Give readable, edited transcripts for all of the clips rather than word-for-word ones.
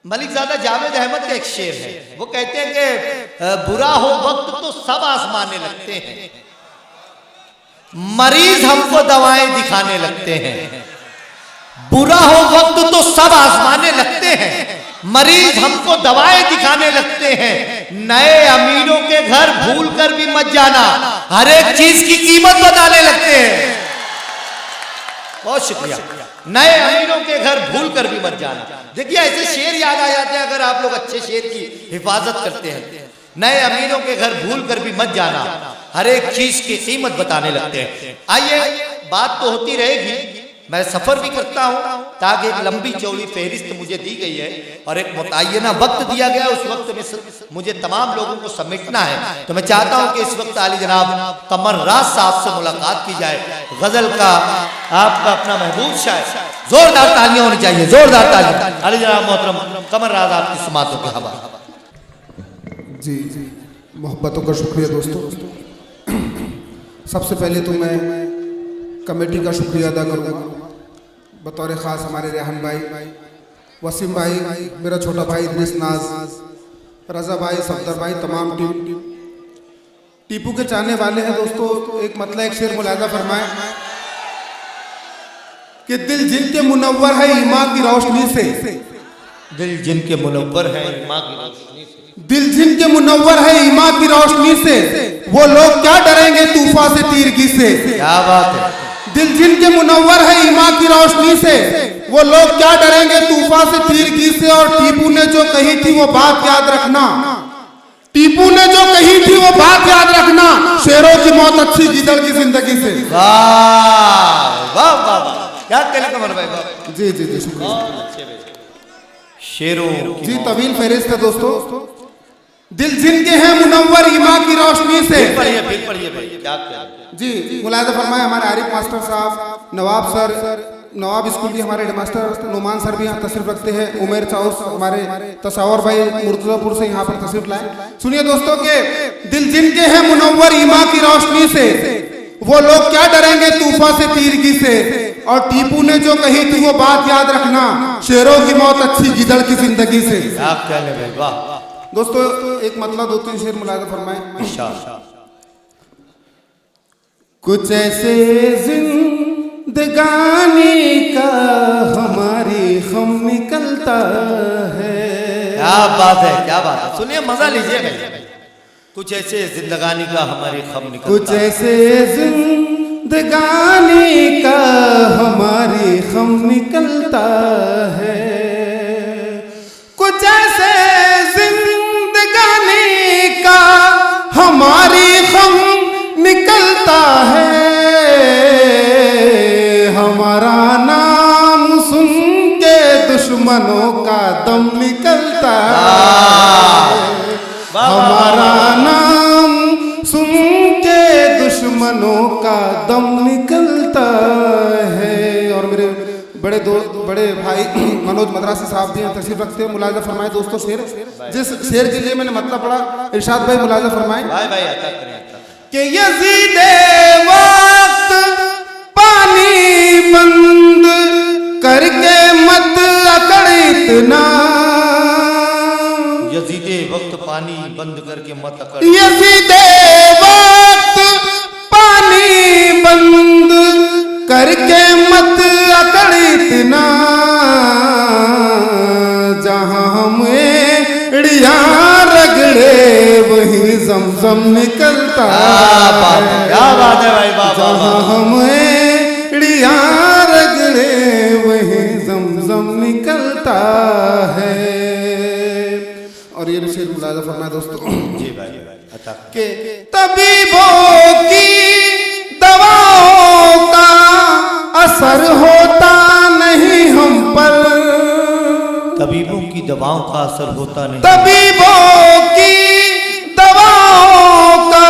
मलिकजादा जावेद अहमद का एक शेर है, वो कहते हैं कि बुरा हो वक्त तो सब आजमाने लगते हैं, मरीज हमको दवाएं दिखाने लगते हैं। बुरा हो वक्त तो सब आजमाने लगते हैं, मरीज हमको दवाएं दिखाने लगते हैं। नए अमीरों के घर भूल कर भी मत जाना, हर एक चीज की कीमत बताने लगते हैं। बहुत शुक्रिया। नए अमीरों के घर भूल कर भी मत जाना। देखिए ऐसे शेर याद आ जाते हैं अगर आप लोग अच्छे शेर की हिफाजत करते हैं। नए अमीरों के घर भूल कर भी मत जाना, हर एक चीज की कीमत बताने लगते हैं। आइए, बात तो होती रहेगी, मैं सफर भी करता हूं ताकि एक लंबी चौड़ी फहरिस्त मुझे दी गई है और एक मुतय्यना वक्त दिया गया, उस वक्त में मुझे तमाम लोगों को समेटना है। तो मैं चाहता हूं कि इस वक्त आली जनाब कमर राज साहब से मुलाकात की जाए। गजल का आपका अपना महबूब शायर, जोरदार तालियां होनी चाहिए, जोरदार तालियां। आली जनाब मोहतरम कमर राज आपकी समातों के हवाले। जी मोहब्बतों का शुक्रिया दोस्तों। सबसे पहले तो मैं कमेटी का शुक्रिया अदा करूँगा, बतौर ख़ास हमारे रेहान भाई, वसीम भाई, मेरा छोटा भाई इद्रिस नाज, रज़ा भाई, सफदर भाई, तमाम टीम। टीपू के चाहने वाले हैं दोस्तों, एक मतलब एक शेर मुलाजा फरमाए कि दिल जिनके मुनव्वर है ईमान की रोशनी से, दिल जिनके मुनव्वर है ईमान की रोशनी से, दिल जिनके मुनव्वर है ईमान की रोशनी से, वो लोग क्या डरेंगे तूफान से तीरगी से। क्या बात है। दिल जिनके मुनव्वर है ईमान की रोशनी से, वो लोग क्या डरेंगे तूफान से तीरगी से। और टीपू ने जो कही थी वो बात याद रखना, टीपू ने जो कही थी वो बात याद रखना, शेरों की मौत अच्छी गिदड़ की जिंदगी से। वाह वाह वाह वाह, क्या कहने कमर भाई। जी जी जी शुक्रिया। शेरों जी तवील फहरिस्त है दोस्तों। दिल जिनके हैं मुनव्वर ईमान की रोशनी से। पढ़िए भाई, क्या कह जी मुलाहिदा फरमाए हमारे आरिफ मास्टर साहब, नवाब सर, नवाब स्कूल के हमारे हेडमास्टर नुमान सर भी यहाँ तशरीफ रखते हैं, उमेर चाउस हमारे तसावर भाई मुर्तजापुर से यहाँ पर तशरीफ लाए। सुनिए दोस्तों के दिल जिनके हैं मुनव्वर ईमान की रोशनी से, वो लोग क्या डरेंगे तूफान से तीरगी से। और टीपू ने जो कही थी वो बात याद रखना, शेरों की मौत अच्छी गिदड़ की जिंदगी से। क्या कहने भाई, वाह। दोस्तों एक मतलब दो तीन शेर मुलाहिदा फरमाए। कुछ ऐसे जिंदगानी का हमारी गम निकलता है। क्या बात है, क्या बात है। सुनिए, मजा लीजिए भाई। कुछ ऐसे जिंदगानी का हमारी गम निकलता, कुछ ऐसे जिंदगानी का हमारी गम निकलता है, कुछ ऐसे जिंदगानी का हमारी गम निकलता है। हमारा नाम सुन के दुश्मनों का दम निकलता है, हमारा नाम सुन के दुश्मनों का दम निकलता है। और मेरे बड़े दोस्त, बड़े भाई मनोज मद्रासी साहब भी तशरीफ रखते हैं, मुलाजा फरमाए दोस्तों शेर। जिस शेर के लिए मैंने मतलब पढ़ा, इरशाद भाई मुलाजा फरमाए कि यज़ीदे वक्त पानी बंद करके मत अकड़ इतना, यज़ीदे वक्त पानी बंद करके मत अकड़, यज़ीदे वक्त पानी बंद करके मत अकड़ इतना, जहां हम एड़ियां रगड़े वही ज़मज़म निकलता है। क्या बात है भाई, जहां हम एड़ियां रगड़े वही ज़मज़म निकलता है। और ये शेर मुलाहिदा फरमाए दोस्तों। जी भाई, के तबीबों की दवाओं का असर होता नहीं हम पर, तबीबों की दवाओं का असर होता नहीं, तबीबों की दवाओं का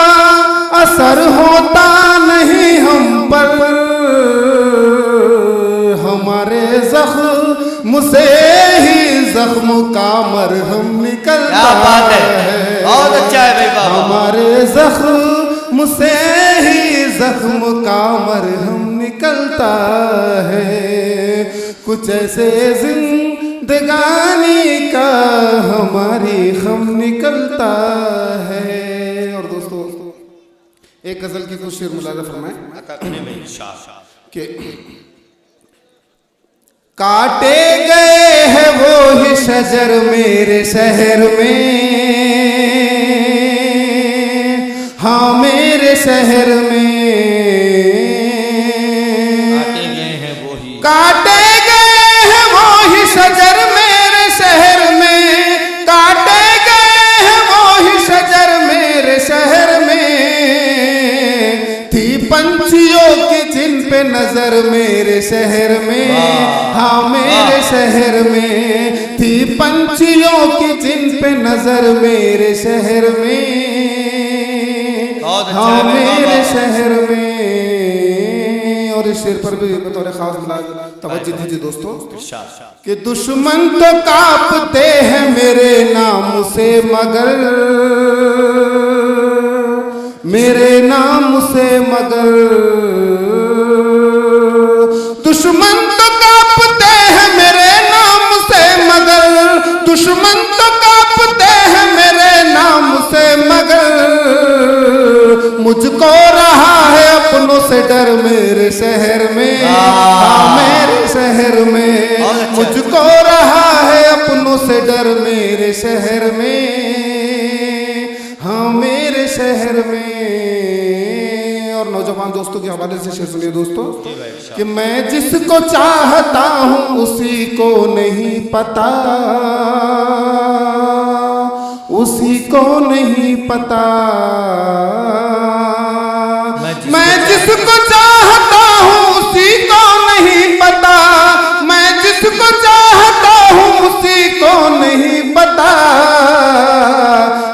असर होता नहीं हम पर, हमारे जख्म से ही जख्म का मरहम निकलता है। बहुत अच्छा है भाई, बाबा। हमारे जख्म से ही जख्म का मरहम निकलता है, कुछ ऐसे जिंदगानी का हमारी गम निकलता है। और दोस्तों एक गजल की कुछ शेर मुलाजा फरमाएं कि काटे गए हैं वो ही शजर मेरे शहर में, हाँ मेरे शहर में काटे गए हैं वो ही शजर मेरे शहर में, काटे गए हैं वो ही शजर मेरे शहर में। थी पंछियों की जिन पे नजर मेरे शहर में, हाँ मेरे शहर में थी पंछियों की जिन पे नजर मेरे शहर में, हाँ मेरे शहर में। और इस शेर पर भी बतौर खास तवज्जो दीजिए दोस्तों कि दुश्मन तो कांपते हैं मेरे नाम से मगर, मेरे नाम से मगर, दुश्मन तो कांपते हैं मेरे नाम से मगर, दुश्मन तो कांपते हैं मेरे नाम से मगर, मुझको रहा है अपनों से डर मेरे शहर में, हाँ मेरे शहर में मुझको रहा है अपनों से डर मेरे शहर में, हाँ मेरे शहर में। और नौजवान दोस्तों के हवाले से शेर सुनिए दोस्तों कि मैं जिसको चाहता हूँ उसी को नहीं पता, उसी को नहीं पता, मैं जिसको चाहता हूँ उसी को नहीं पता, मैं जिसको चाहता हूँ उसी को नहीं पता।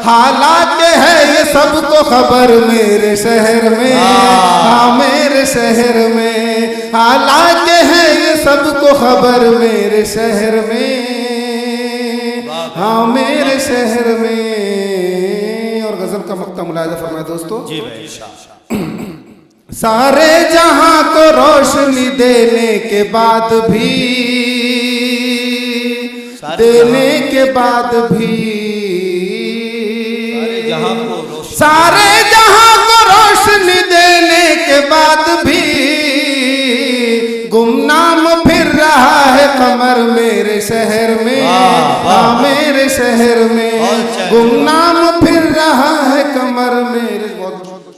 हालांकि है ये सबको खबर मेरे शहर में, हाँ मेरे शहर में, हालांकि है ये सबको खबर मेरे शहर में, हाँ मेरे शहर में। और गजल का मक्ता मुलाहिजा फरमाए दोस्तों जी भाई। सारे जहां को रोशनी देने के बाद भी, देने के बाद भी, सारे जहां को रोशनी देने के बाद भी गुमनाम फिर रहा है कमर मेरे शहर में, हाँ मेरे शहर में गुमनाम फिर रहा है कमर मेरे